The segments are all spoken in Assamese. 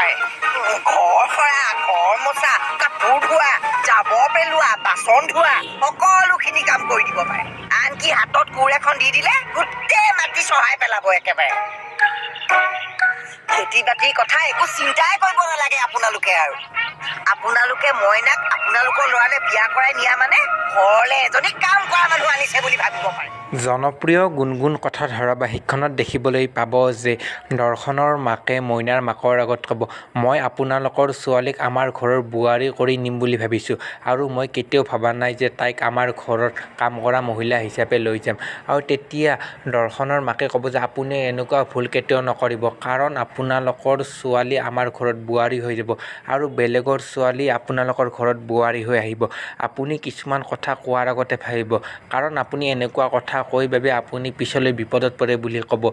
পাৰে ঘৰ সৰা ঘৰ মোচা কাপোৰ ধোৱা জাবৰ পেলোৱা বাচন ধোৱা সকলোখিনি কাম কৰি দিব পাৰে আনকি হাতত কোৰ এখন দি দিলে গোটেই মাটি চহাই পেলাব একেবাৰে খেতি বাতিৰ কথা একো চিন্তাই কৰিব নালাগে আপোনালোকে আৰু আপোনালোকে মইনাক আপোনালোকৰ ল'ৰালে বিয়া কৰাই নিয়া মানে ঘৰলে এজনী কাম কৰা মানুহ আনিছে বুলি ভাবিব পাৰে জনপ্ৰিয় গুণগুণ কথা ধাৰাবাহিকখনত দেখিবলৈ পাব যে দৰ্শনৰ মাকে মইনাৰ মাকৰ আগত ক'ব মই আপোনালোকৰ ছোৱালীক আমাৰ ঘৰৰ বোৱাৰী কৰি নিম বুলি ভাবিছোঁ আৰু মই কেতিয়াও ভবা নাই যে তাইক আমাৰ ঘৰত কাম কৰা মহিলা হিচাপে লৈ যাম আৰু তেতিয়া দৰ্শনৰ মাকে ক'ব যে আপুনি এনেকুৱা ভুল কেতিয়াও নকৰিব কাৰণ আপোনালোকৰ ছোৱালী আমাৰ ঘৰত বোৱাৰী হৈ যাব আৰু বেলেগৰ ছোৱালী আপোনালোকৰ ঘৰত বোৱাৰী হৈ আহিব আপুনি কিছুমান কথা কোৱাৰ আগতে ভাবিব কাৰণ আপুনি এনেকুৱা কথা কৈ বাবে আপুনি পিছলৈ বিপদত পৰে বুলি ক'ব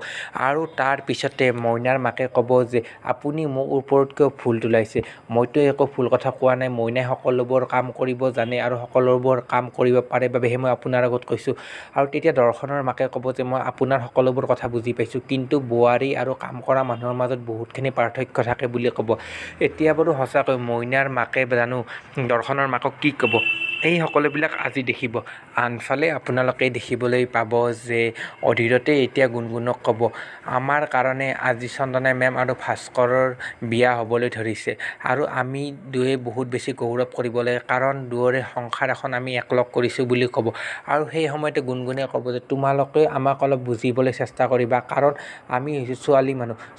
আৰু তাৰ পিছতে মইনাৰ মাকে ক'ব যে আপুনি মোৰ ওপৰত কিয় ভুল তোলাইছে মইতো একো ভুল কথা কোৱা নাই মইনাই সকলোবোৰ কাম কৰিব জানে আৰু সকলোবোৰ কাম কৰিব পাৰে বাবেহে মই আপোনাৰ আগত কৈছোঁ আৰু তেতিয়া দৰ্শনৰ মাকে ক'ব যে মই আপোনাৰ সকলোবোৰ কথা বুজি পাইছোঁ কিন্তু বোৱাৰী আৰু কাম কৰা মানুহৰ মাজত বহুতখিনি পাৰ্থক্য থাকে বুলি ক'ব এতিয়া বাৰু সঁচাকৈ মইনাৰ মাকে জানো দৰ্শনৰ মাকক কি ক'ব এই সকলোবিলাক আজি দেখিব আনফালে আপোনালোকে দেখিবলৈ পাব যে অধীৰতে এতিয়া গুণগুণক ক'ব আমাৰ কাৰণে আজি চন্দনা মেম আৰু ভাস্কৰৰ বিয়া হ'বলৈ ধৰিছে আৰু আমি দুয়ে বহুত বেছি গৌৰৱ কৰিব লাগে কাৰণ দুয়োৰে সংসাৰ এখন আমি একলগ কৰিছোঁ বুলি ক'ব আৰু সেই সময়তে গুণগুণে ক'ব যে তোমালোকে আমাক অলপ বুজিবলৈ চেষ্টা কৰিবা কাৰণ আমি হৈছোঁ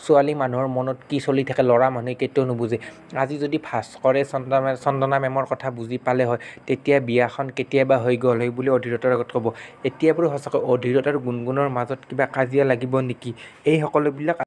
ছোৱালী মানুহৰ মনত কি চলি থাকে ল'ৰা মানুহে কেতিয়াও নুবুজে আজি যদি ভাস্কৰে চন্দনা মেমৰ কথা বুজি পালে হয় তেতিয়া বিয়াখন কেতিয়াবা হৈ গ'ল হয় বুলি অধীৰতাৰ আগত ক'ব এতিয়া বাৰু সঁচাকৈ অধীৰতা আৰু গুণগুণৰ মাজত কিবা কাজিয়া লাগিব নেকি এই সকলোবিলাক